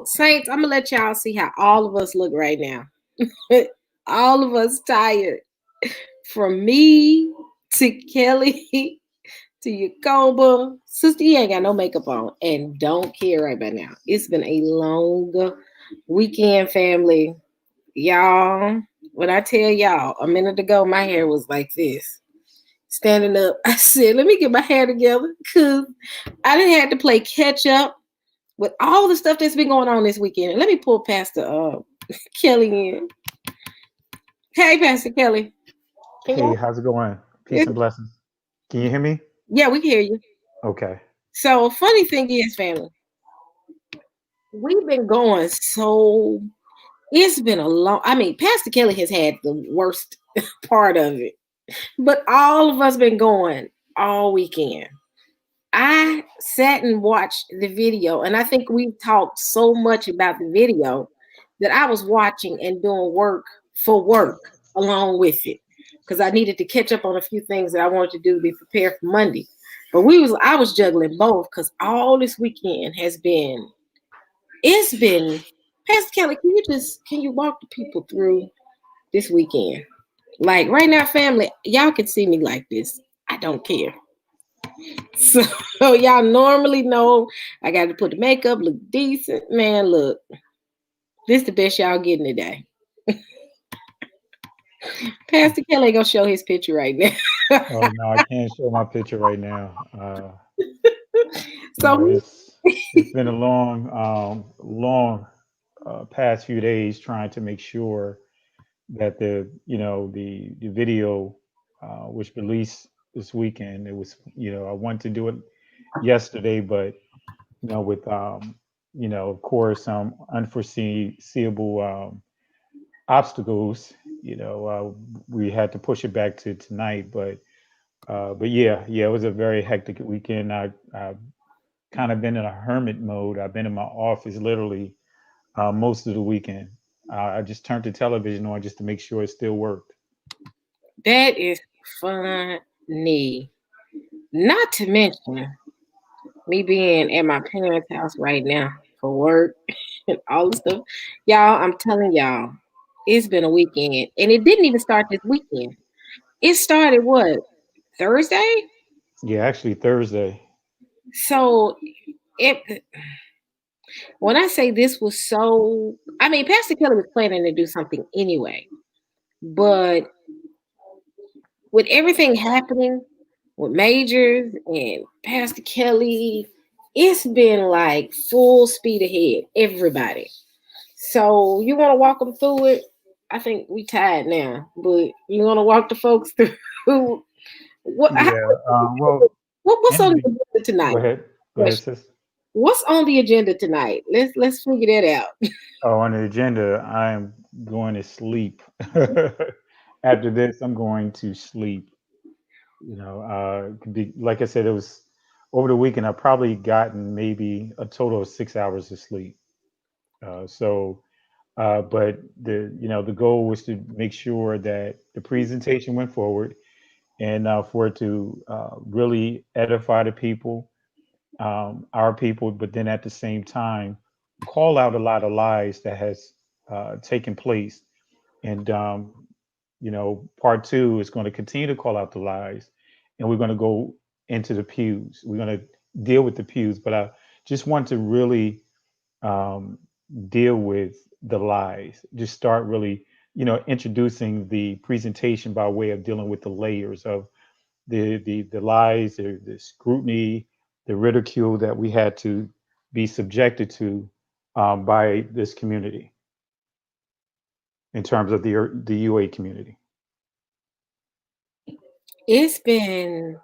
Saints, I'm gonna let y'all see how all of us look right now. All of us tired. From me to Kelly to Yakoba. Sister, you ain't got no makeup on and don't care right by now. It's been a long weekend, family. Y'all, when I tell y'all a minute ago, my hair was like this. Standing up, I said, let me get my hair together because I didn't have to play catch up with all the stuff that's been going on this weekend. And let me pull Pastor Kelly in. Hey, Pastor Kelly. Hey, how's it going? Peace and blessings. Can you hear me? Yeah, we can hear you. Okay. So, funny thing is, family, we've been going so. It's been a long. I mean, Pastor Kelly has had the worst part of it, but all of us been going all weekend. I sat and watched the video, and I think we talked so much about the video that I was watching and doing work for work along with it because I needed to catch up on a few things that I wanted to do to be prepared for Monday. But I was juggling both because all this weekend has been. It's been. Pastor Kelly, can you walk the people through this weekend? Like right now, family, y'all can see me like this. I don't care. So y'all normally know I got to put the makeup, look decent. Man, look, this the best y'all getting today. Pastor Kelly gonna show his picture right now. Oh no, I can't show my picture right now. So It's been a long past few days trying to make sure that the video was released this weekend. It was I wanted to do it yesterday, but with of course some unforeseeable obstacles, we had to push it back to tonight. But yeah, it was a very hectic weekend. I've kind of been in a hermit mode. I've been in my office literally most of the weekend. I just turned the television on just to make sure it still worked. that is funny. Not to mention me being at my parents' house right now for work and all the stuff. Y'all, I'm telling y'all, it's been a weekend. And it didn't even start this weekend. It started what? Thursday? Yeah, actually Thursday. So it when I say this was so I mean Pastor Kelly was planning to do something anyway. But with everything happening with Majors and Pastor Kelly, it's been like full speed ahead, everybody. So you want to walk them through it? I think we tired now, but you want to walk the folks through what? Yeah. What's In on the the agenda Go tonight? ahead. Go ahead, Question. sis. What's on the agenda tonight? Let's figure that out. Oh, on the agenda, I am going to sleep. After this, I'm going to sleep. Like I said, it was over the weekend. I probably gotten maybe a total of 6 hours of sleep. But the goal was to make sure that the presentation went forward and for it to really edify the people, our people, but then at the same time, call out a lot of lies that has taken place. And part two is going to continue to call out the lies, and we're going to go into the pews. We're going to deal with the pews, but I just want to really um, deal with the lies. Just start really, introducing the presentation by way of dealing with the layers of the lies, the scrutiny, the ridicule that we had to be subjected to by this community in terms of the UA community. It's been,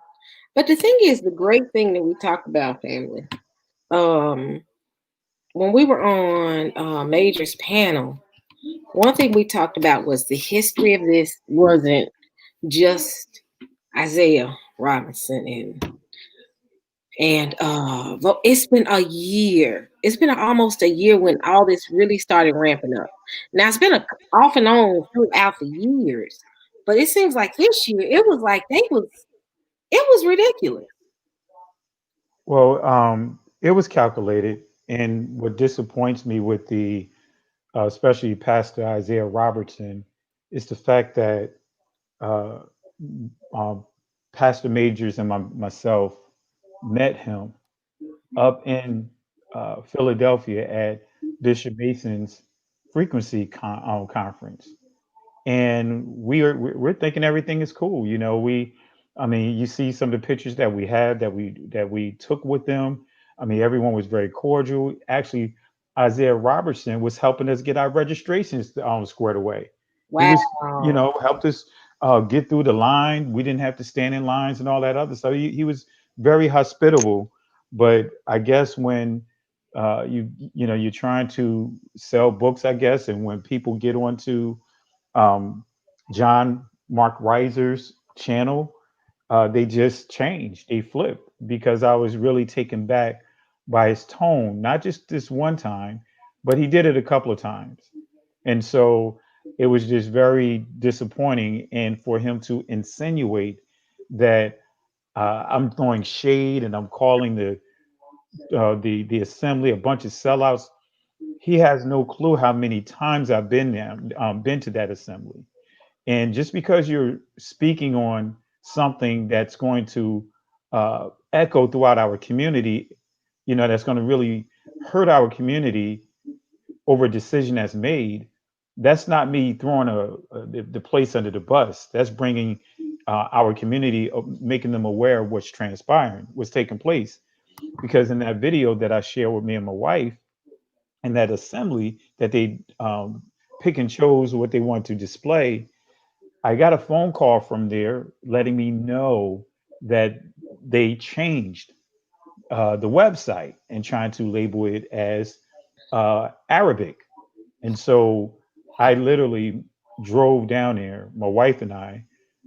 but the thing is, the great thing that we talked about, family. Um, when we were on Major's panel, one thing we talked about was the history of this wasn't just Isaiah Robinson and well, it's been a year. It's been almost a year when all this really started ramping up. Now it's been off and on throughout the years, but it seems like this year it was like it was ridiculous. Well, it was calculated. And what disappoints me with the, especially Pastor Isaiah Robertson, is the fact that uh, um, Pastor Majors and myself met him up in Philadelphia at Bishop Mason's frequency conference, and we're thinking everything is cool. You know, I mean, you see some of the pictures that we had that we took with them. I mean, everyone was very cordial. Actually, Isaiah Robertson was helping us get our registrations squared away. He was, you Wow. know, helped us get through the line. We didn't have to stand in lines and all that other stuff. He was very hospitable. But I guess when you know, you're trying to sell books, I guess, and when people get onto um, John Mark Reiser's channel, they just changed. They flipped because I was really taken back by his tone, not just this one time, but he did it a couple of times. And so it was just very disappointing. And for him to insinuate that I'm throwing shade and I'm calling the assembly a bunch of sellouts, he has no clue how many times I've been there, been to that assembly. And just because you're speaking on something that's going to echo throughout our community, you know, that's going to really hurt our community over a decision that's made, that's not me throwing the place under the bus. That's bringing our community, making them aware of what's transpiring, what's taking place. Because in that video that I share with me and my wife, in that assembly that they pick and chose what they want to display, I got a phone call from there letting me know that they changed the website and trying to label it as Arabic. And so I literally drove down there, my wife and I,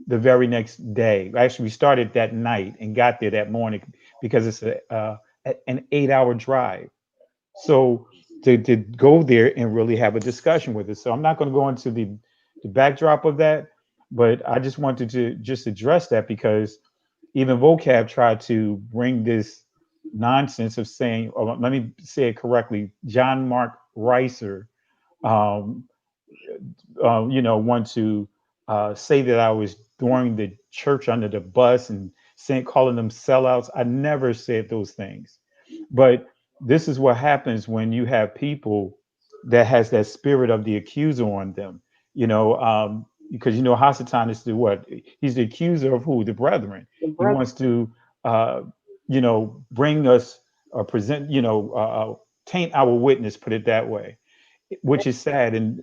the very next day. Actually, we started that night and got there that morning because it's an 8 hour drive. So to go there and really have a discussion with us. So I'm not going to go into the backdrop of that, but I just wanted to just address that because even vocab tried to bring this nonsense of saying, or let me say it correctly, John Mark Reiser, um, you know, want to say that I was throwing the church under the bus and saying, calling them sellouts. I never said those things. But this is what happens when you have people that has that spirit of the accuser on them, you know, because you know Hasatan is the what? He's the accuser of who? The brethren. The He brother. wants to, you know, bring us or present, you know, taint our witness. Put it that way, which is sad. And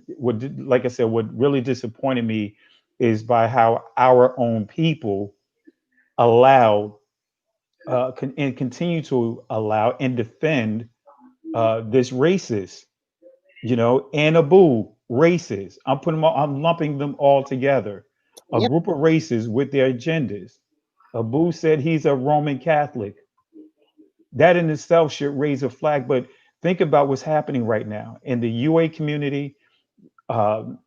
like I said, what really disappointed me is by how our own people allowed and continue to allow and defend this racist, you know, and Abu racist. I'm lumping them all together. A Yep. group of races with their agendas. Abu said he's a Roman Catholic. That in itself should raise a flag. But think about what's happening right now in the UA community. Um,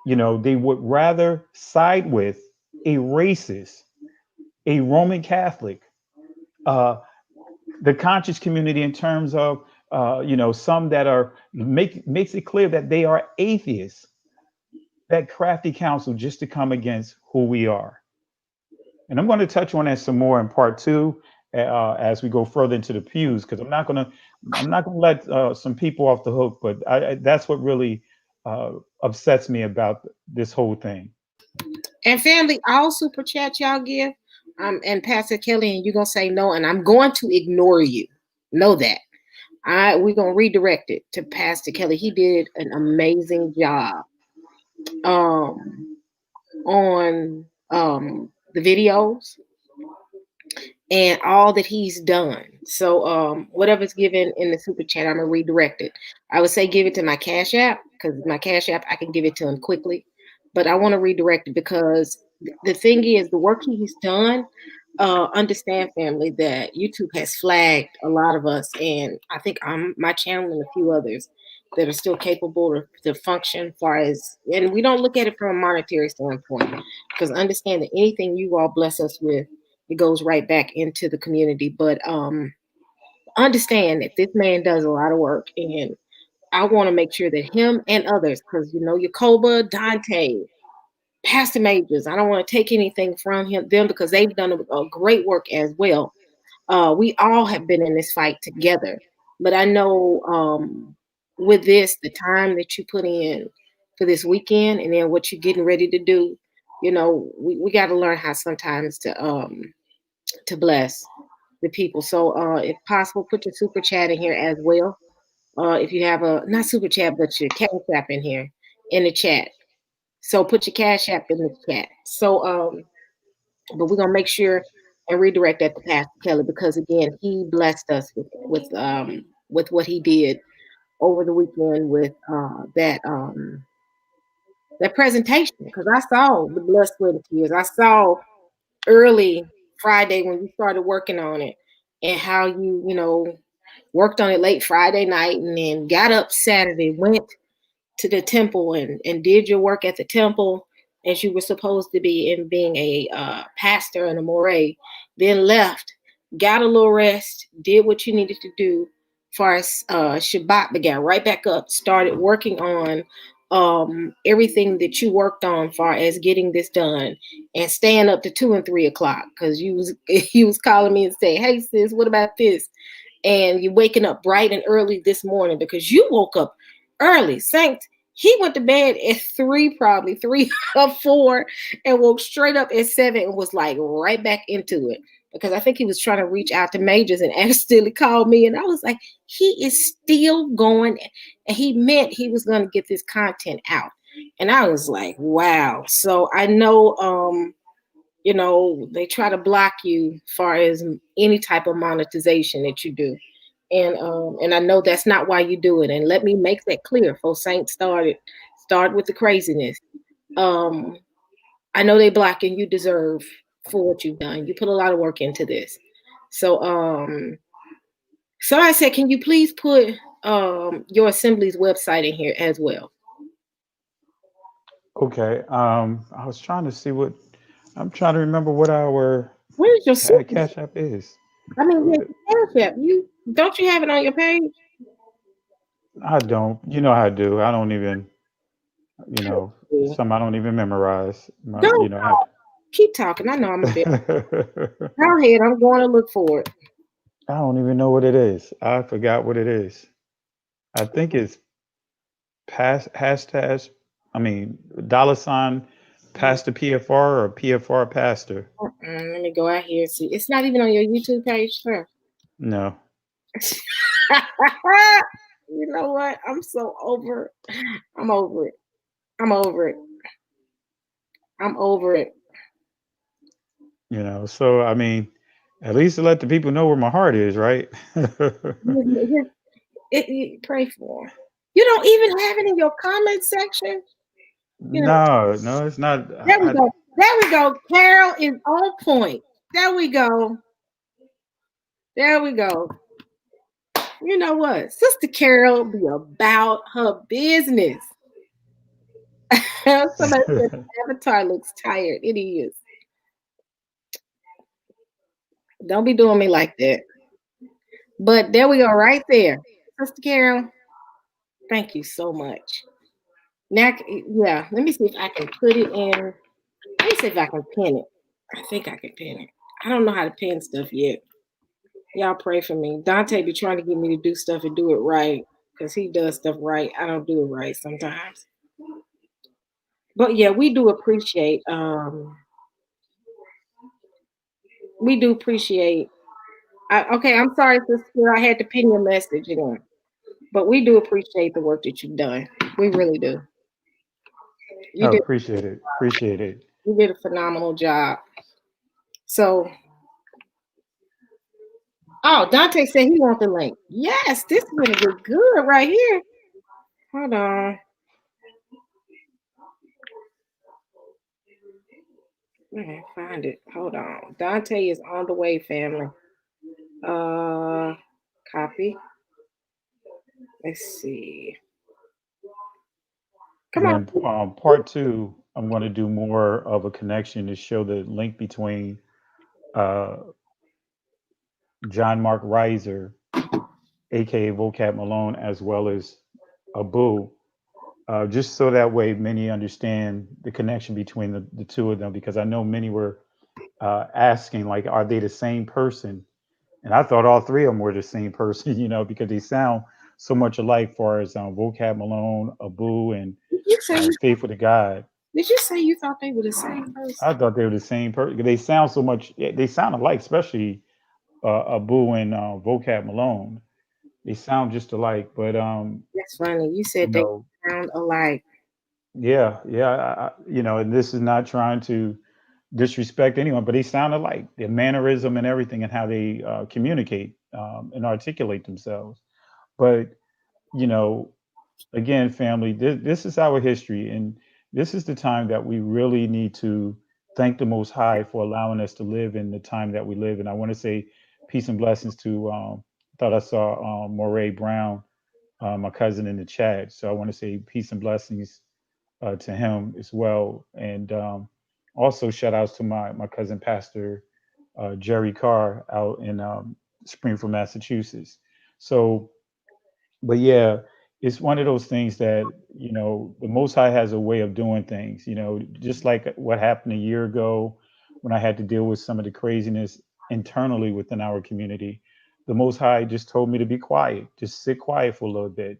you know, they would rather side with a racist, a Roman Catholic, uh, the conscious community in terms of you know, some that are makes it clear that they are atheists, that crafty counsel just to come against who we are. And I'm going to touch on that some more in part two as we go further into the pews, because I'm not going to let some people off the hook. But that's what really upsets me about this whole thing. And family, all super chat y'all give. And Pastor Kelly, and you're gonna say no, and I'm going to ignore you. Know that. We're gonna redirect it to Pastor Kelly. He did an amazing job um on the videos and all that he's done. So whatever's given in the super chat, I'm gonna redirect it. I would say give it to my Cash App because my Cash App I can give it to him quickly, but I want to redirect it because the thing is the work he's done. Understand, family, that YouTube has flagged a lot of us, and I think I'm my channel and a few others that are still capable to function. Far as and we don't look at it from a monetary standpoint because understand that anything you all bless us with it goes right back into the community. But understand that this man does a lot of work, and I want to make sure that him and others, because Yacoba, Dante, Pastor Majors, I don't want to take anything from them because they've done a great work as well. We all have been in this fight together, but I know with this, the time that you put in for this weekend, and then what you're getting ready to do, we got to learn how sometimes to bless the people. So, if possible, put your super chat in here as well. If you have a not super chat, but your cash app in here in the chat. So put your cash app in the chat. So, but we're gonna make sure and redirect that to Pastor Kelly because again, he blessed us with what he did over the weekend with that presentation. Because I saw the blood, sweat, and tears. I saw early Friday when you started working on it, and how you worked on it late Friday night, and then got up Saturday, went to the temple and did your work at the temple as you were supposed to be in being a pastor and a moray, then left, got a little rest, did what you needed to do. As far as Shabbat began, right back up, started working on everything that you worked on, far as getting this done, and staying up to 2 and 3 o'clock because you was calling me and saying, "Hey sis, what about this?" And you're waking up bright and early this morning because you woke up early. Saint, he went to bed at 3, probably 3 or 4, and woke straight up at 7 and was like right back into it. Because I think he was trying to reach out to Majors and accidentally called me. And I was like, he is still going. And he meant he was going to get this content out. And I was like, wow. So I know they try to block you as far as any type of monetization that you do. And I know that's not why you do it. And let me make that clear. For Saint start with the craziness. Um, I know they blocking you deserve for what you've done. You put a lot of work into this. So I said, can you please put your assembly's website in here as well? Okay. I was trying to see what I'm trying to remember what our Where's your super? Cash App is. I mean, yes, Cash App. You don't you have it on your page? I don't. You know how I do. I don't even. Yeah. Some I don't even memorize. Go keep talking. I know I'm a bit. Go ahead. I'm going to look for it. I don't even know what it is. I forgot what it is. I think it's hashtag. I mean, $ Pastor PFR or PFR Pastor. Let me go out here and see. It's not even on your YouTube page, sir. No. You know what? I'm so over. I'm over it. I'm over it. I'm over it. So I mean, at least to let the people know where my heart is, right? Pray for him. You don't even have it in your comment section. No, it's not. There we go. There we go. Carol is on point. There we go. There we go. You know what? Sister Carol be about her business. Somebody said the avatar looks tired. It is. Don't be doing me like that. But there we go, right there. Sister Carol, thank you so much. Now, yeah, let me see if I can put it in. Let me see if I can pin it. I think I can pin it. I don't know how to pin stuff yet. Y'all pray for me. Dante be trying to get me to do stuff and do it right because he does stuff right. I don't do it right sometimes. But yeah, we do appreciate. Okay, I'm sorry, sister. I had to pin your message again, but we do appreciate the work that you've done. We really do. You I did. appreciate it. Appreciate it. You did a phenomenal job. So, oh, Dante said he wants the link. Yes, this is gonna be good right here. Hold on. I can't find it. Hold on. Dante is on the way, family. Uh, copy. Let's see. Come on. Then part 2, I'm going to do more of a connection to show the link between uh, John Mark Reiser aka Vocab Malone, as well as Abu, just so that way many understand the connection between the two of them, because I know many were asking, like, are they the same person? And I thought all three of them were the same person, because they sound so much alike, far as Vocab Malone, Abu, and Did you say you Faithful to God. did you say you thought they were the same person? I thought they were the same person. They sound so much, yeah, they sound alike, especially Abu and Vocab Malone. They sound just alike, but That's funny. You you said they know, sound alike. yeah, yeah, and this is not trying to disrespect anyone, but they sound alike. Their mannerism and everything, and how they communicate and articulate themselves. But you know, again, family, this is our history, and this is the time that we really need to thank the Most High for allowing us to live in the time that we live in. I want to say peace and blessings to. I thought I saw Moray Brown, my cousin, in the chat. So I want to say peace and blessings to him as well, and also shout outs to my cousin Pastor Jerry Carr out in Springfield, Massachusetts. So but yeah, it's one of those things that the Most High has a way of doing things. Just like what happened a year ago when I had to deal with some of the craziness internally within our community. The Most High just told me to be quiet, just sit quiet for a little bit,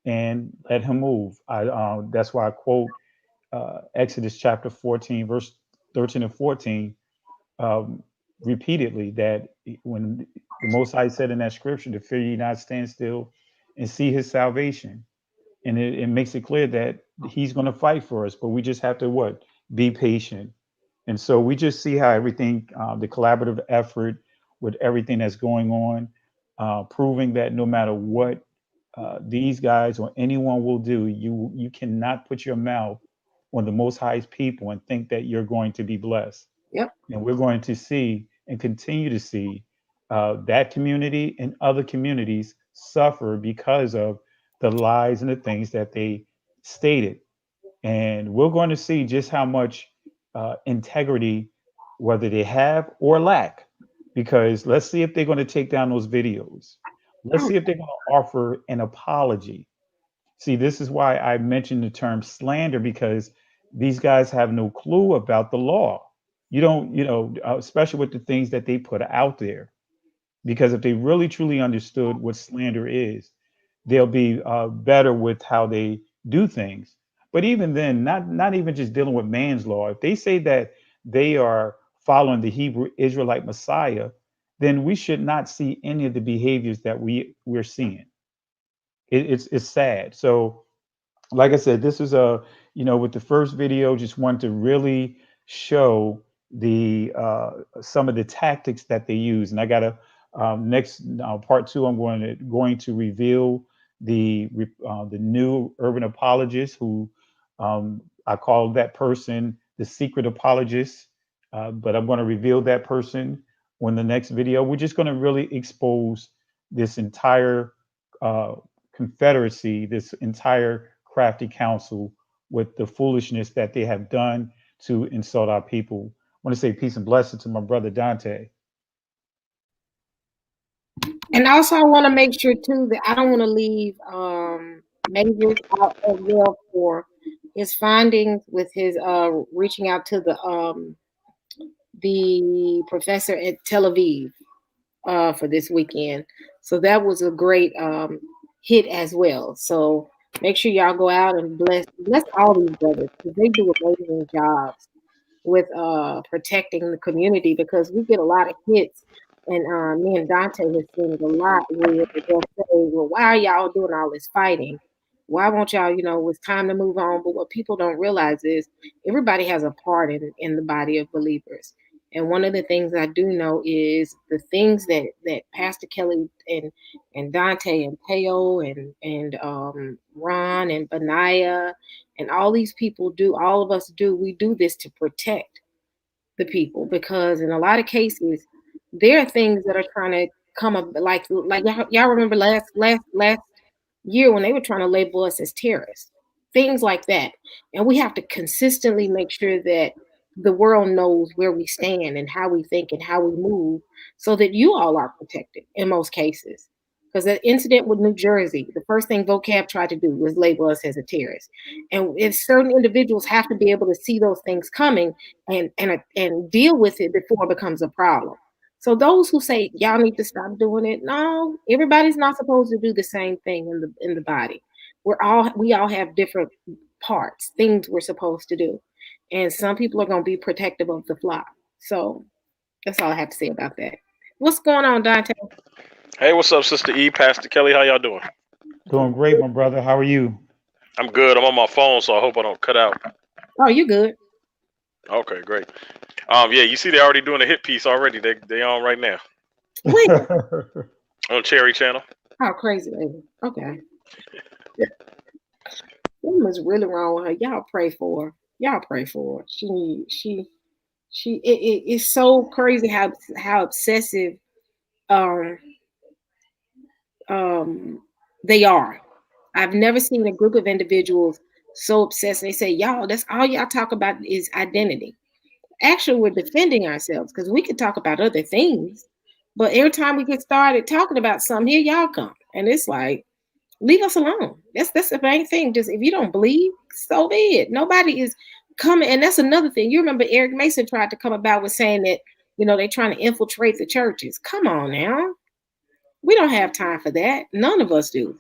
and let Him move. That's why I quote Exodus chapter 14, verse 13 and 14, um, repeatedly, that when the Most High said in that scripture, to fear ye not, stand still and see his salvation. And it makes it clear that he's going to fight for us, but we just have to what? Be patient. And so we just see how everything, the collaborative effort with everything that's going on, proving that no matter what these guys or anyone will do, you cannot put your mouth on the Most High's people and think that you're going to be blessed. Yep. And we're going to see and continue to see that community and other communities suffer because of the lies and the things that they stated. And we're going to see just how much integrity, whether they have or lack, because let's see if they're going to take down those videos. Let's Oh, see if they're going to offer an apology. See, this is why I mentioned the term slander, because these guys have no clue about the law. You don't, especially with the things that they put out there. Because if they really truly understood what slander is, they'll be better with how they do things. But even then, not even just dealing with man's law. If they say that they are following the Hebrew Israelite Messiah, then we should not see any of the behaviors that we're seeing. It's sad. So like I said, this is with the first video, just wanted to really show the some of the tactics that they use. And I got a next part two. I'm going to reveal the new urban apologist, who I call that person the secret apologist. But I'm going to reveal that person on the next video. We're just going to really expose this entire uh, confederacy, this entire crafty council, with the foolishness that they have done to insult our people. I want to say peace and blessing to my brother Dante. and also I want to make sure too that I don't want to leave Majors out as well for his findings with his reaching out to the professor at Tel Aviv for this weekend. So that was a great hit as well. So make sure y'all go out and bless all these brothers because they do amazing jobs with protecting the community because we get a lot of hits. And me and Dante have seen it a lot where they'll say, well, why are y'all doing all this fighting? Why won't y'all, it's time to move on? But what people don't realize is everybody has a part in the body of believers. And one of the things I do know is the things that Pastor Kelly and Dante and Teo and Ron and Benaiah and all these people do, all of us do, we do this to protect the people because in a lot of cases there are things that are trying to come up like y'all remember last year when they were trying to label us as terrorists, things like that. And we have to consistently make sure that the world knows where we stand and how we think and how we move so that you all are protected in most cases. Because that incident with New Jersey, the first thing vocab tried to do was label us as a terrorist. And if certain individuals have to be able to see those things coming and deal with it before it becomes a problem. So those who say y'all need to stop doing it, no, everybody's not supposed to do the same thing in the body. We all have different parts, things we're supposed to do. And some people are gonna be protective of the flock. So that's all I have to say about that. What's going on, Dante? Hey, what's up, Sister E, Pastor Kelly? How y'all doing? Doing great, my brother. How are you? I'm good. I'm on my phone, so I hope I don't cut out. Oh, you good? Okay, great. Yeah, you see they're already doing a hit piece already. They on right now Wait. on Cherry Channel. Oh, crazy lady. Okay. What was really wrong with her? Y'all pray for her. Y'all pray for her. It's so crazy how obsessive um they are. I've never seen a group of individuals so obsessed. They say, y'all, that's all y'all talk about is identity. Actually, we're defending ourselves because we could talk about other things. But every time we get started talking about something, here y'all come. And it's like, leave us alone. That's the main thing. Just if you don't believe, so be it. Nobody is coming. And that's another thing. You remember Eric Mason tried to come about with saying that, they're trying to infiltrate the churches. Come on now. We don't have time for that. None of us do.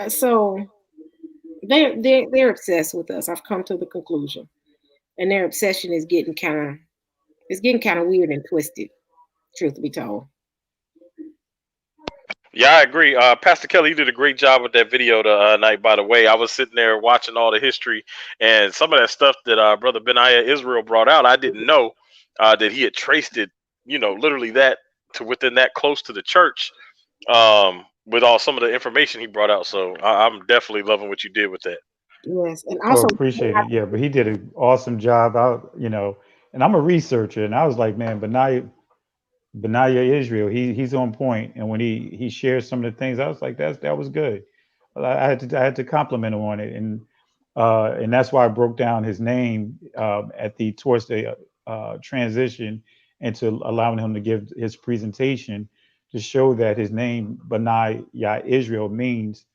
So they're obsessed with us. I've come to the conclusion. And their obsession is getting kind of weird and twisted, truth be told. Yeah, I agree. Pastor Kelly, you did a great job with that video the night. By the way, I was sitting there watching all the history and some of that stuff that Brother Benaiah Israel brought out. I didn't know that he had traced it, literally that to within that close to the church, with all some of the information he brought out. So I'm definitely loving what you did with that. Yes. And Oh, also appreciate it. Yeah, but he did an awesome job out, and I'm a researcher, and I was like, man, Benaiah Israel, he's on point. And when he shared some of the things, I was like, that was good. Well, I had to compliment him on it, and that's why I broke down his name towards the transition, and to allowing him to give his presentation to show that his name Benaiah Israel means,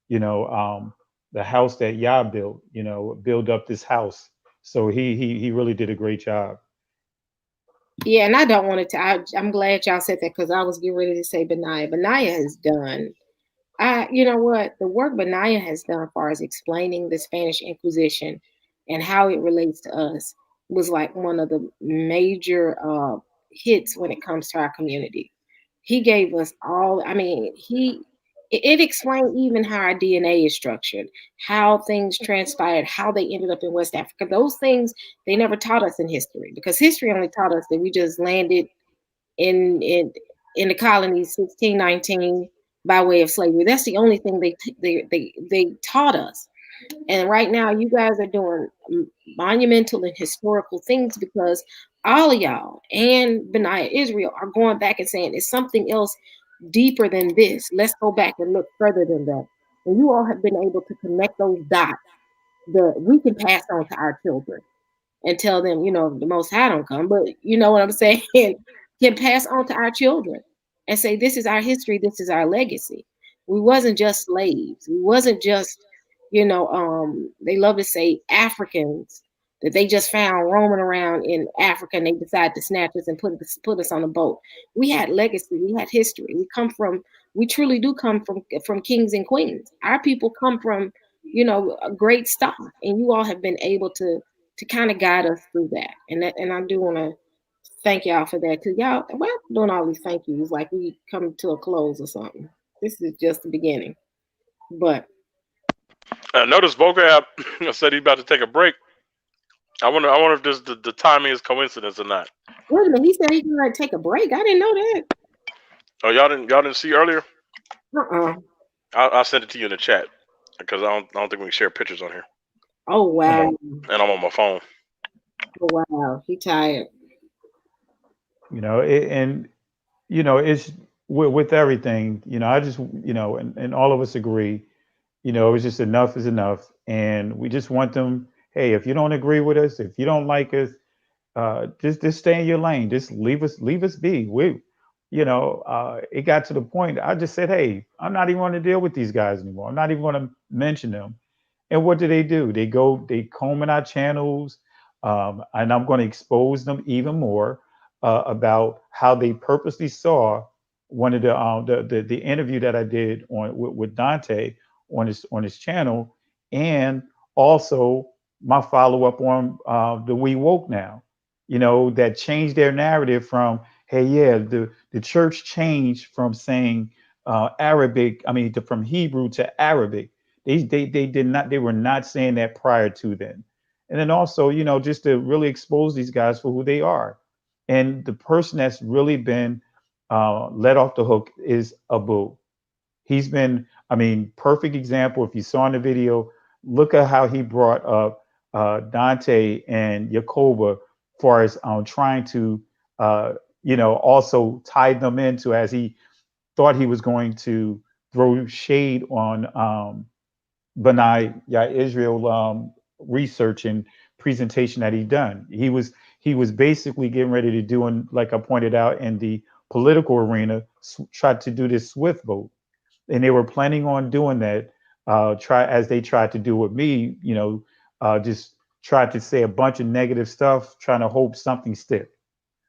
you know, um, the house that Yah built, build up this house. So he really did a great job. yeah, and I don't want to. I'm glad y'all said that because I was getting ready to say Benaiah. Benaiah has done. You know what? The work Benaiah has done as far as explaining the Spanish Inquisition and how it relates to us was like one of the major hits when it comes to our community. He gave us all. I mean, it explained even how our DNA is structured, how things transpired, how they ended up in West Africa. Those things they never taught us in history because history only taught us that we just landed in in in the colonies 1619 by way of slavery. That's the only thing they taught us. And right now, you guys are doing monumental and historical things because all of y'all and Benaiah Israel are going back and saying it's something else deeper than this. Let's go back and look further than that. And you all have been able to connect those dots that we can pass on to our children and tell them, the Most High don't come, but you know what I'm saying, can pass on to our children and say, this is our history, this is our legacy. We wasn't just slaves. We wasn't just, they love to say Africans that they just found roaming around in Africa and they decided to snatch us and put us on a boat. We had legacy, we had history. We truly do come from kings and queens. Our people come from, a great stock, and you all have been able to kind of guide us through that. And I do want to thank y'all for that because y'all, well, doing all these thank yous like we come to a close or something. This is just the beginning. But Notice Vocab said he's about to take a break. I wonder if this the timing is coincidence or not. wait a minute, he said he's gonna take a break. I didn't know that. Oh, y'all didn't see earlier? Uh-uh. I'll send it to you in the chat because I don't think we can share pictures on here, Oh wow. and I'm on my phone. Oh wow. He tired. And it's with everything. I just and all of us agree. It's just enough is enough, and we just want them. Hey, if you don't agree with us, if you don't like us, just stay in your lane. Just leave us be. it got to the point I just said, hey, I'm not even going to deal with these guys anymore. I'm not even going to mention them. And what do? They comb in our channels, and I'm going to expose them even more about how they purposely saw one of the interview that I did with Dante on his channel, and also my follow up on the We Woke Now, that changed their narrative from, hey, yeah, the church changed from saying Arabic, I mean, from Hebrew to Arabic. They did not, they were not saying that prior to then. And then also, just to really expose these guys for who they are. And the person that's really been let off the hook is Abu. He's been, I mean, perfect example. If you saw in the video, look at how he brought up Dante and Yakoba, far as trying to, also tie them into, as he thought he was going to throw shade on Benai, yeah, Israel research and presentation that he done. He was basically getting ready to do, and like I pointed out in the political arena, tried to do this Swift vote, and they were planning on doing that. Try as they tried to do with me, just tried to say a bunch of negative stuff, trying to hope something stick.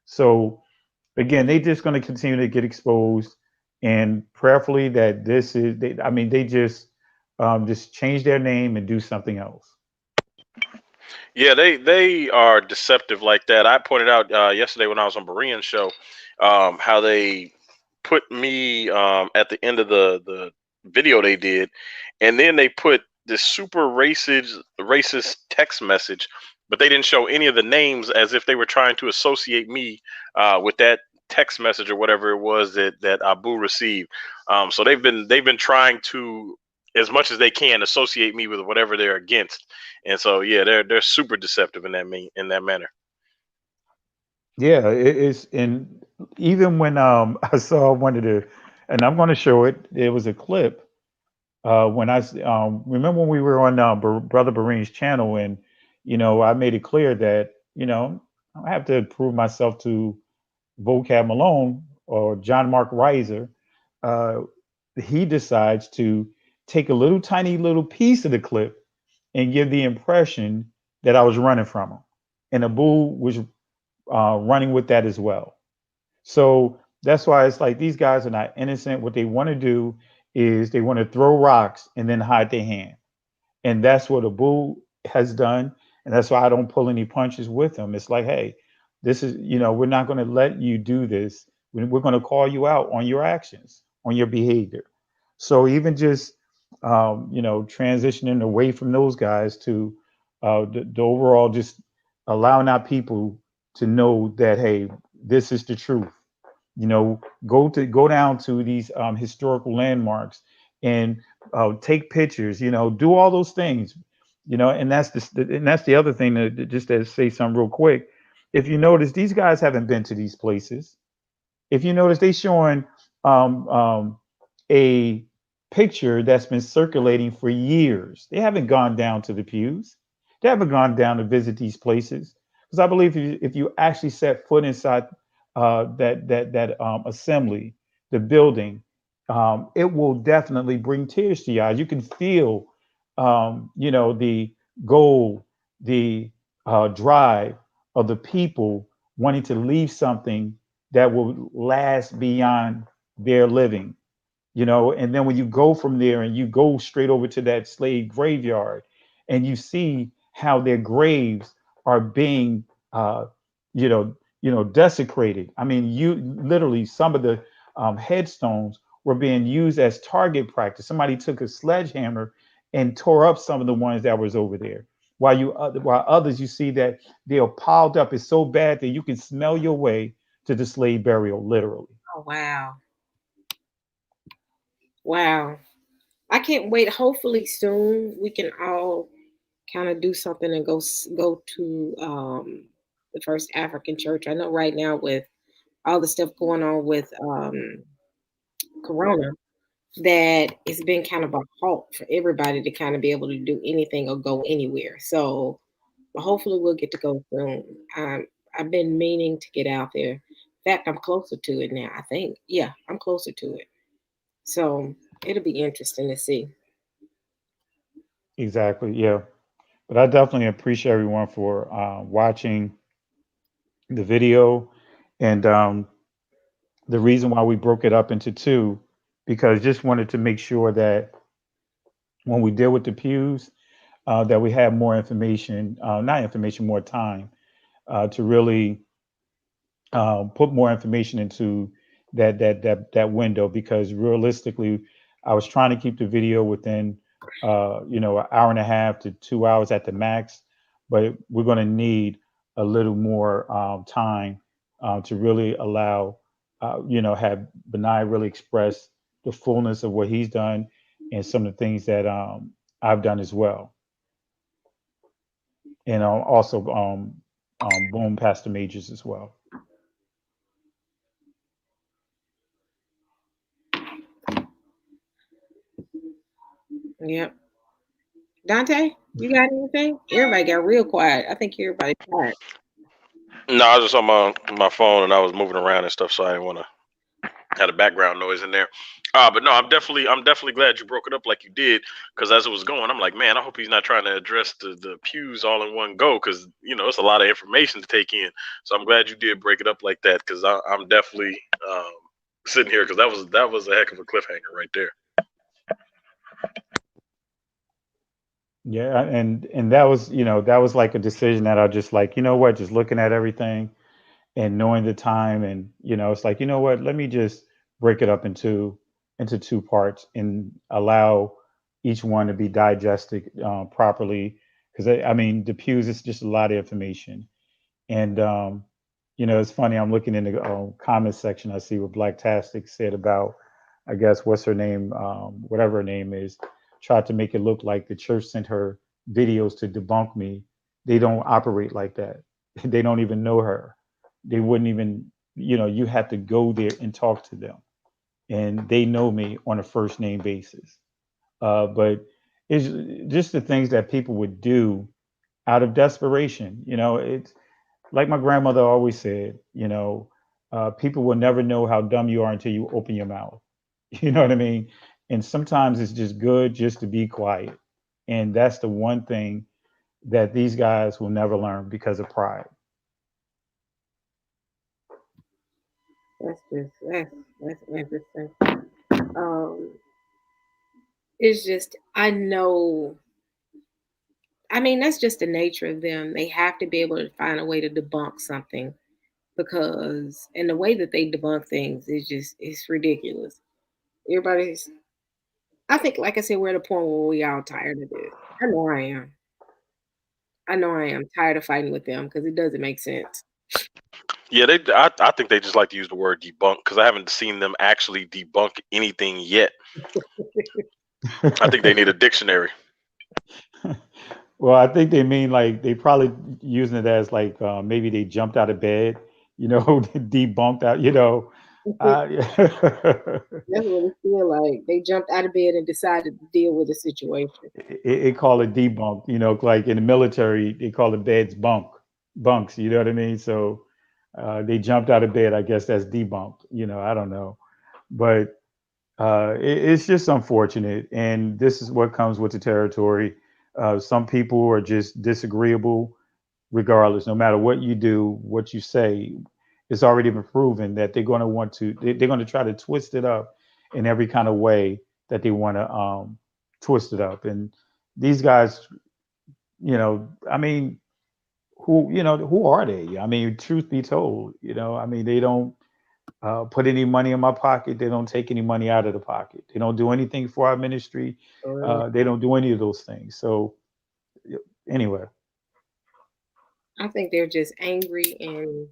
So again, they just going to continue to get exposed, and prayerfully that this is. I mean, they just change their name and do something else. Yeah, they are deceptive like that. I pointed out yesterday when I was on Berean's show how they put me at the end of the video they did, and then they put this super racist text message, but they didn't show any of the names, as if they were trying to associate me with that text message or whatever it was that Abu received. So they've been trying to, as much as they can, associate me with whatever they're against. And so yeah, they're super deceptive in that manner. Yeah, it is. And even when I saw one of the, and I'm going to show it. It was a clip when remember when we were on Brother Bareen's channel, and I made it clear that I have to prove myself to Vocab Malone or John Mark Reiser. Uh, he decides to take a little tiny little piece of the clip and give the impression that I was running from him, and Abu was running with that as well. So that's why it's like these guys are not innocent. What they want to do is they want to throw rocks and then hide their hand. And that's what Abu has done. And that's why I don't pull any punches with him. It's like, hey, this is, we're not going to let you do this. We're going to call you out on your actions, on your behavior. So even just, transitioning away from those guys to the overall, just allowing our people to know that, hey, this is the truth. Go down to these historical landmarks and take pictures. Do all those things. And that's the other thing just to say something real quick. If you notice, these guys haven't been to these places. If you notice, they showing um, um, a picture that's been circulating for years. They haven't gone down to the pews. They haven't gone down to visit these places, because I believe if you actually set foot inside that assembly, the building, it will definitely bring tears to your eyes. You can feel, the goal, the drive of the people wanting to leave something that will last beyond their living. And then when you go from there and you go straight over to that slave graveyard, and you see how their graves are being desecrated. I mean, you literally, some of the headstones were being used as target practice. Somebody took a sledgehammer and tore up some of the ones that was over there, while others, you see that they are piled up. It's so bad that you can smell your way to the slave burial, literally. Oh wow. Wow. I can't wait. Hopefully soon we can all kind of do something and go to the First African Church. I know right now with all the stuff going on with Corona, that it's been kind of a halt for everybody to kind of be able to do anything or go anywhere. So but hopefully we'll get to go soon. I've been meaning to get out there. In fact, I'm closer to it now. I think. Yeah, I'm closer to it. So it'll be interesting to see. Exactly. Yeah. But I definitely appreciate everyone for watching the video. And the reason why we broke it up into two, because just wanted to make sure that when we deal with the pews, that we have more information, not information, more time to really put more information into that window. Because realistically, I was trying to keep the video within an hour and a half to 2 hours at the max, but we're going to need a little more time to really allow have Benai really express the fullness of what he's done and some of the things that I've done as well, and also boom Pastor Majors as well. Yep. Dante, you got anything? Everybody got real quiet. I think everybody quiet. No, I was just on my phone and I was moving around and stuff, so I didn't want to have a background noise in there. But no, I'm definitely glad you broke it up like you did, because as it was going, I'm like, man, I hope he's not trying to address the pews all in one go, because it's a lot of information to take in. So I'm glad you did break it up like that, because I'm definitely sitting here, because that was a heck of a cliffhanger right there. Yeah, and that was that was like a decision that I just like, what, just looking at everything and knowing the time, and it's like, what, let me just break it up into two parts and allow each one to be digested properly. Because I mean, the pews is just a lot of information, and it's funny. I'm looking in the comment section. I see what Black Tastic said about, I guess, what's her name, whatever her name is, tried to make it look like the church sent her videos to debunk me. They don't operate like that. They don't even know her. They wouldn't even, you have to go there and talk to them, and they know me on a first name basis. But it's just the things that people would do out of desperation. It's like my grandmother always said, people will never know how dumb you are until you open your mouth. You know what I mean? And sometimes it's just good just to be quiet. And that's the one thing that these guys will never learn because of pride. That's interesting. Um, it's just I know. I mean, that's just the nature of them. They have to be able to find a way to debunk something because, and the way that they debunk things is just it's ridiculous. Everybody's. I think, like I said, we're at a point where we all tired of this. I know I am. I know I am tired of fighting with them because it doesn't make sense. Yeah, I think they just like to use the word debunk, because I haven't seen them actually debunk anything yet. I think they need a dictionary. Well, I think they mean like they probably using it as like maybe they jumped out of bed, debunked out, Uh, That's what it feel like. They jumped out of bed and decided to deal with the situation. it call it debunk, like in the military, they call the beds bunks, you know what I mean? So they jumped out of bed. I guess that's debunked, I don't know. But it's just unfortunate. And this is what comes with the territory. Some people are just disagreeable regardless, no matter what you do, what you say. It's already been proven that they're going to they're going to try to twist it up in every kind of way that they want to twist it up. And these guys, I mean, who are they? I mean, truth be told, I mean, they don't put any money in my pocket. They don't take any money out of the pocket. They don't do anything for our ministry. They don't do any of those things. So anyway. I think they're just angry and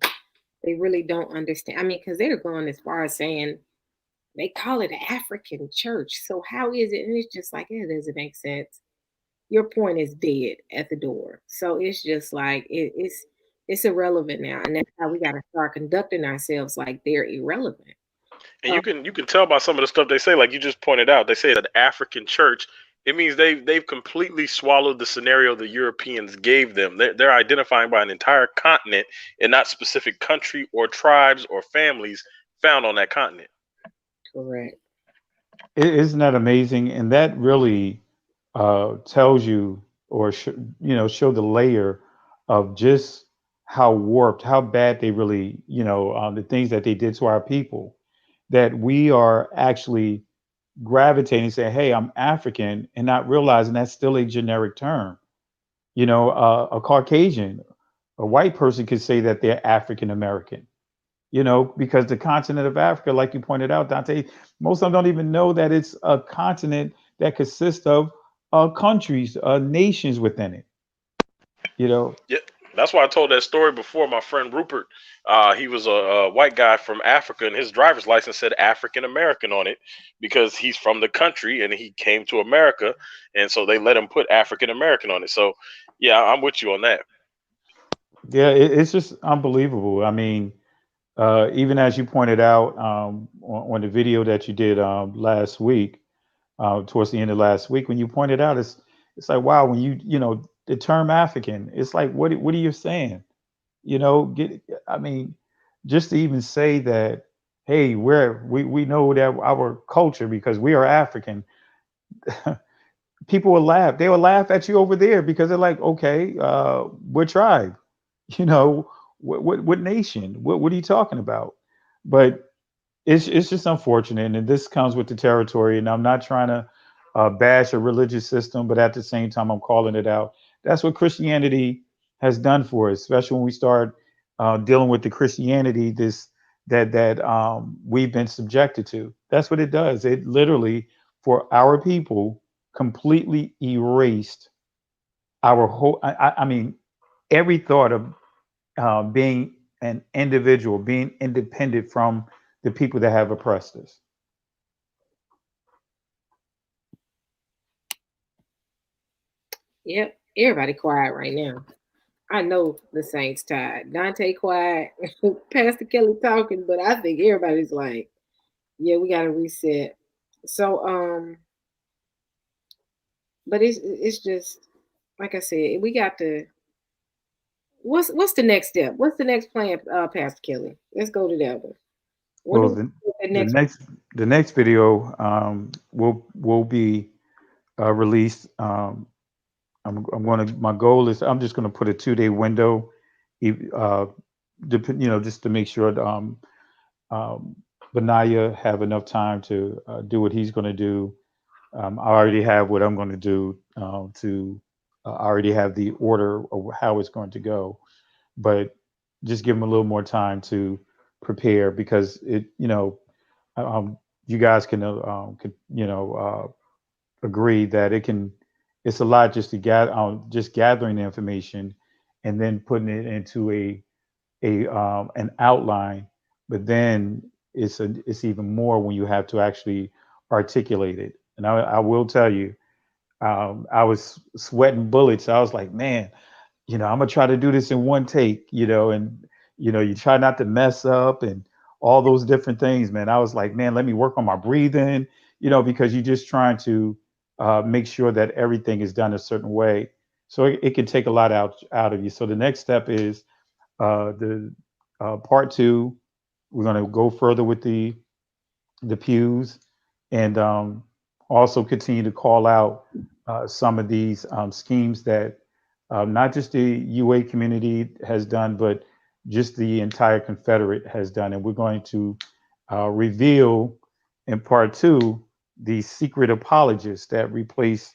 they really don't understand. I mean, because they're going as far as saying they call it an African church. So how is it? And it's just like it doesn't make sense. Your point is dead at the door. So it's just like it's irrelevant now, and that's how we got to start conducting ourselves like they're irrelevant. And you can tell by some of the stuff they say, like you just pointed out. They say an African church, It means they've completely swallowed the scenario the Europeans gave them. They're identifying by an entire continent and not specific country or tribes or families found on that continent. Correct. Isn't that amazing? And that really tells you, or show the layer of just how warped, how bad they really, the things that they did to our people. That we are actually gravitating, saying, "Hey, I'm African," and not realizing that's still a generic term. A Caucasian, a white person could say that they're African American. Because the continent of Africa, like you pointed out, Dante, most of them don't even know that it's a continent that consists of countries, nations within it. You know, Yeah, that's why I told that story before. My friend Rupert, he was a white guy from Africa, and his driver's license said African American on it because he's from the country and he came to America, and so they let him put African American on it. So, yeah, I'm with you on that. yeah, it's just unbelievable. I mean, even as you pointed out on the video that you did last week, towards the end of last week, when you pointed out, it's like, wow, when the term African, it's like, what are you saying? I mean, just to even say that, hey, we know that our culture, because we are African. People will laugh. They will laugh at you over there because they're like, okay, what tribe? You know, what nation? What are you talking about? But it's just unfortunate, and this comes with the territory. And I'm not trying to bash a religious system, but at the same time, I'm calling it out. That's what Christianity has done for us, especially when we start dealing with the Christianity that we've been subjected to. That's what it does. It literally, for our people, completely erased our whole. I mean, every thought of being an individual, being independent from the people that have oppressed us. Yep. Everybody quiet right now. I know the Saints tired. Dante quiet. Pastor Kelly talking, but I think everybody's like, yeah, we gotta reset. So but it's just like I said, we got to what's the next step? What's the next plan, Pastor Kelly? Let's go to that one. When do Well, we the get the the next next the next video will be released. I'm going to. My goal is I'm just going to put a 2-day window, uh, just to make sure um, Benaya have enough time to do what he's going to do. I already have what I'm going to do to. I already have the order of how it's going to go, but just give them a little more time to prepare because um, you guys agree that it's a lot just to gather, just gathering the information and then putting it into an outline, but then it's even more when you have to actually articulate it. And I will tell you, I was sweating bullets. I was like, man, I'm gonna try to do this in one take, and you try not to mess up and all those different things, man. I was like, man, let me work on my breathing, because you're just trying to make sure that everything is done a certain way. So it can take a lot out of you. So the next step is the part two. We're gonna go further with the pews, and also continue to call out some of these schemes that not just the UA community has done, but just the entire Confederate has done. And we're going to reveal in part two the secret apologists that replace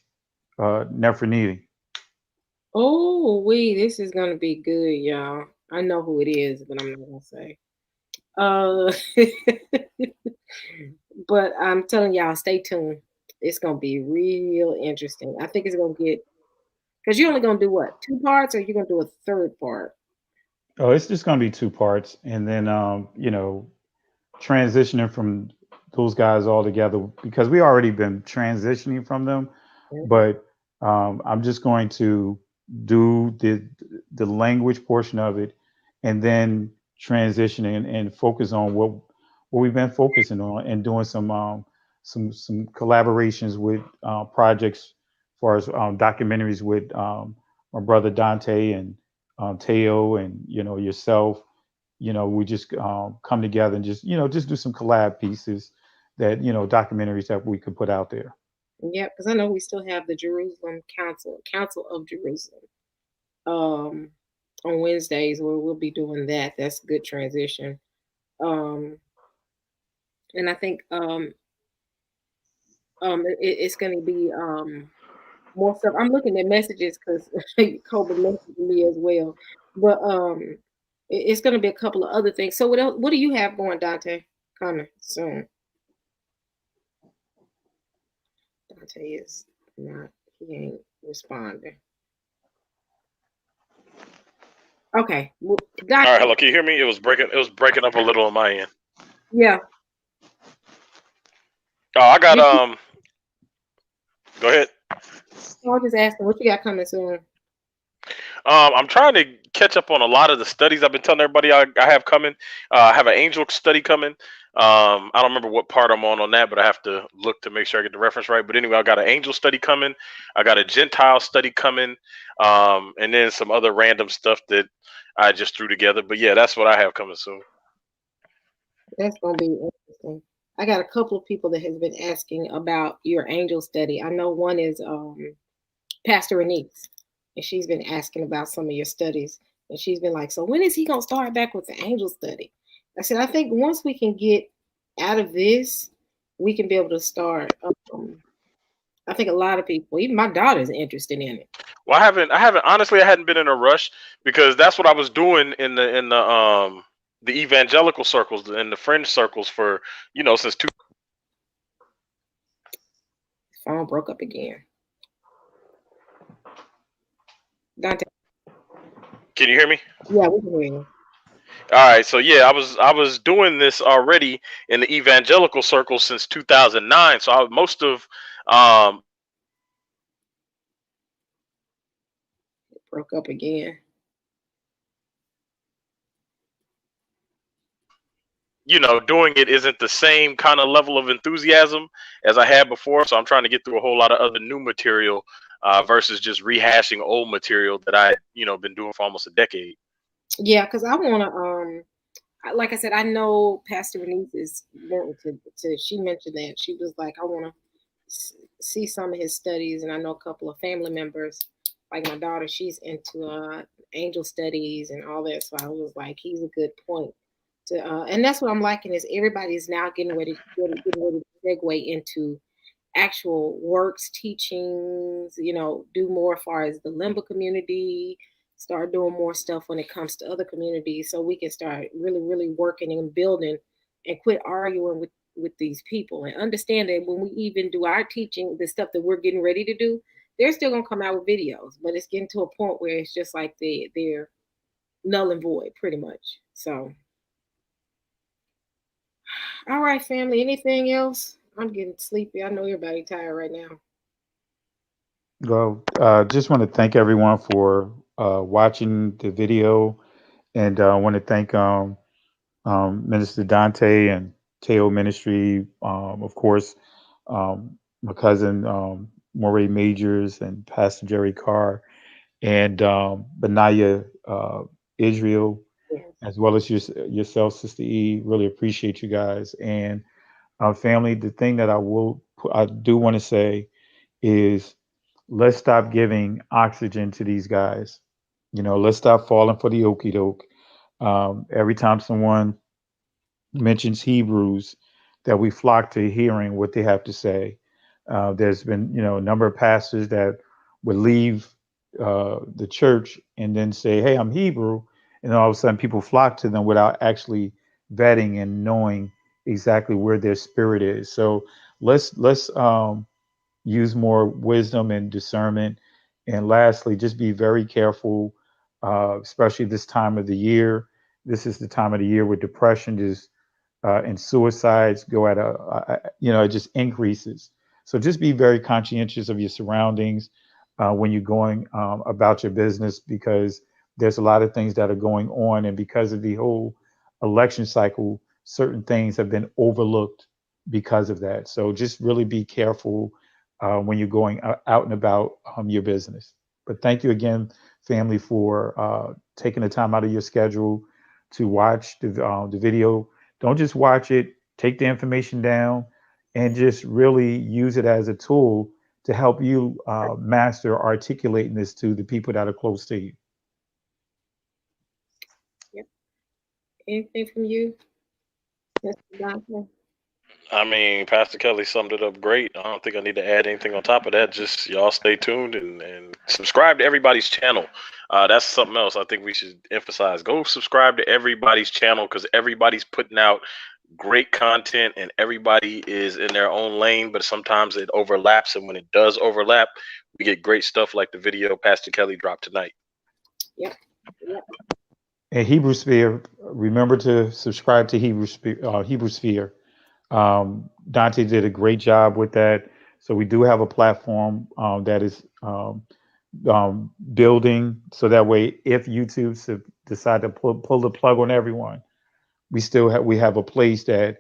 Nefertiti. Oh, this is gonna be good, y'all. I know who it is, but I'm not gonna say. Uh, but I'm telling y'all, stay tuned. It's gonna be real interesting. I think it's gonna get because you're only gonna do what, 2 parts, or you're gonna do a third part? Oh, it's just going to be 2 parts, and then transitioning from those guys all together because we already been transitioning from them, Mhm. but I'm just going to do the language portion of it, and then transition and focus on what we've been focusing on and doing some collaborations with projects far as documentaries with my brother Dante and Teo and yourself. We just come together and just do some collab pieces that documentaries that we could put out there. Yeah, because I know we still have the Jerusalem Council of Jerusalem, um, on Wednesdays where we'll be doing that. That's a good transition. Um, and I think it's going to be more stuff. I'm looking at messages because Kobe messaged me as well. But it's going to be a couple of other things. So what else? What do you have going, Dante? Coming soon. Dante is not. He ain't responding. Okay, well, All Dante. right, hello. Can you hear me? It was breaking. It was breaking up a little on my end. Yeah. Oh, I got Did you, Go ahead. I was just asking what you got coming soon. I'm trying to catch up on a lot of the studies I've been telling everybody I have coming. I have an angel study coming. I don't remember what part I'm on that, but I have to look to make sure I get the reference right. But anyway, I got an angel study coming. I got a Gentile study coming, and then some other random stuff that I just threw together. But yeah, that's what I have coming soon. That's gonna be interesting. I got a couple of people that has been asking about your angel study. I know one is Pastor Renise, and she's been asking about some of your studies, and she's been like, "So when is he gonna start back with the angel study?" I said, "I think once we can get out of this, we can be able to start." I think a lot of people, even my daughter's interested in it. Well, I haven't honestly. I hadn't been in a rush because that's what I was doing in the evangelical circles and the fringe circles for since two. Phone broke up again. Dante, Can you hear me? yeah, we can hear you. All right, so yeah, I was doing this already in the evangelical circle since 2009. So most of um It broke up again. doing it isn't the same kind of level of enthusiasm as I had before. So I'm trying to get through a whole lot of other new material versus just rehashing old material that I been doing for almost a decade. Yeah, because I want to like I said, I know Pastor Renise is wanting to. She mentioned that she was like, I want to see some of his studies, and I know a couple of family members, like my daughter, she's into angel studies and all that. So I was like, he's a good point to, and that's what I'm liking is everybody's now getting ready to segue into actual works, teachings, do more as far as the Limba community, start doing more stuff when it comes to other communities so we can start really, really working and building and quit arguing with these people and understand that when we even do our teaching, the stuff that we're getting ready to do, they're still gonna come out with videos, but it's getting to a point where it's just like they're null and void pretty much. So all right, family, anything else? I'm getting sleepy. I know everybody tired right now. Well, just want to thank everyone for watching the video, and I want to thank Minister Dante and Teo Ministry, of course, my cousin Moray Majors and Pastor Jerry Carr and Benaya Israel, Yes. as well as yourself, Sister E. Really appreciate you guys and family. The thing that I do want to say is let's stop giving oxygen to these guys. Let's stop falling for the okey doke. Every time someone mentions Hebrews, that we flock to hearing what they have to say. There's been, a number of pastors that would leave the church and then say, "Hey, I'm Hebrew," and all of a sudden people flock to them without actually vetting and knowing exactly where their spirit is. So let's use more wisdom and discernment. And lastly, just be very careful, especially this time of the year. This is the time of the year where depression is and suicides go at it just increases. So just be very conscientious of your surroundings when you're going about your business because there's a lot of things that are going on. And because of the whole election cycle, certain things have been overlooked because of that. So just really be careful when you're going out and about your business. But thank you again, family, for taking the time out of your schedule to watch the video. Don't just watch it, take the information down, and just really use it as a tool to help you master articulating this to the people that are close to you. Yep. Anything from you, Mr. Dante? I mean, Pastor Kelly summed it up great. I don't think I need to add anything on top of that. Just y'all stay tuned and subscribe to everybody's channel. That's something else I think we should emphasize. Go subscribe to everybody's channel because everybody's putting out great content and everybody is in their own lane, but sometimes it overlaps. And when it does overlap, we get great stuff like the video Pastor Kelly dropped tonight. Yep. Yep. And Hebrew Sphere, remember to subscribe to Hebrew Sphere. Dante did a great job with that. So we do have a platform that is building. So that way, if YouTube decide to pull the plug on everyone, we have a place that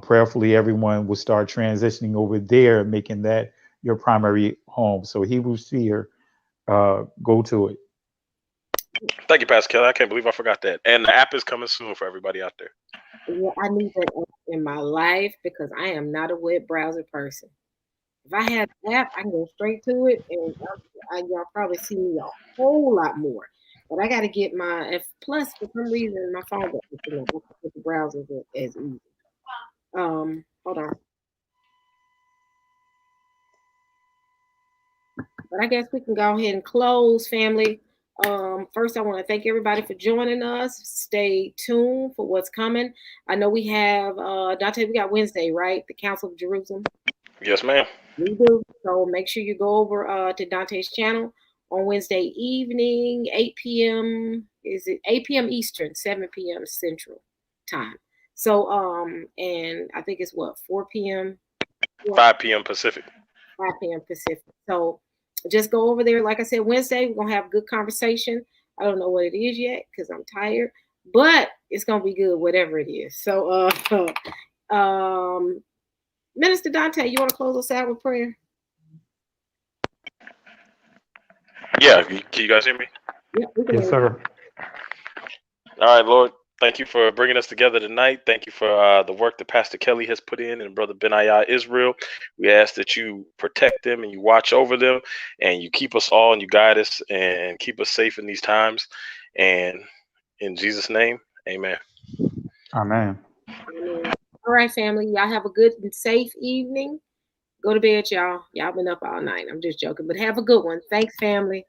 prayerfully everyone will start transitioning over there, making that your primary home. So Hebrew Sphere, go to it. Thank you, Pastor Kelly. I can't believe I forgot that. And the app is coming soon for everybody out there. Yeah, I need that app in my life because I am not a web browser person. If I had an app, I can go straight to it, and y'all probably see me a whole lot more. But I got to get plus for some reason my phone doesn't the browser as easy. Hold on. But I guess we can go ahead and close, family. First, I want to thank everybody for joining us. Stay tuned for what's coming. I know we have Dante. We got Wednesday, right? The Council of Jerusalem. Yes, ma'am. We do. So make sure you go over to Dante's channel on Wednesday evening, 8 p.m. Is it 8 p.m. Eastern, 7 p.m. Central time? So and I think it's 4 p.m. 5 p.m. Pacific. 5 p.m. Pacific. So just go over there. Like I said, Wednesday, we're going to have good conversation. I don't know what it is yet because I'm tired, but it's going to be good, whatever it is. So, Minister Dante, you want to close us out with prayer? Yeah. Can you guys hear me? Yeah, yes, sir. All right, Lord. Thank you for bringing us together tonight. Thank you for the work that Pastor Kelly has put in and Brother Benaiah Israel. We ask that you protect them and you watch over them and you keep us all and you guide us and keep us safe in these times. And in Jesus' name, amen. Amen. All right, family. Y'all have a good and safe evening. Go to bed, y'all. Y'all been up all night. I'm just joking, but have a good one. Thanks, family.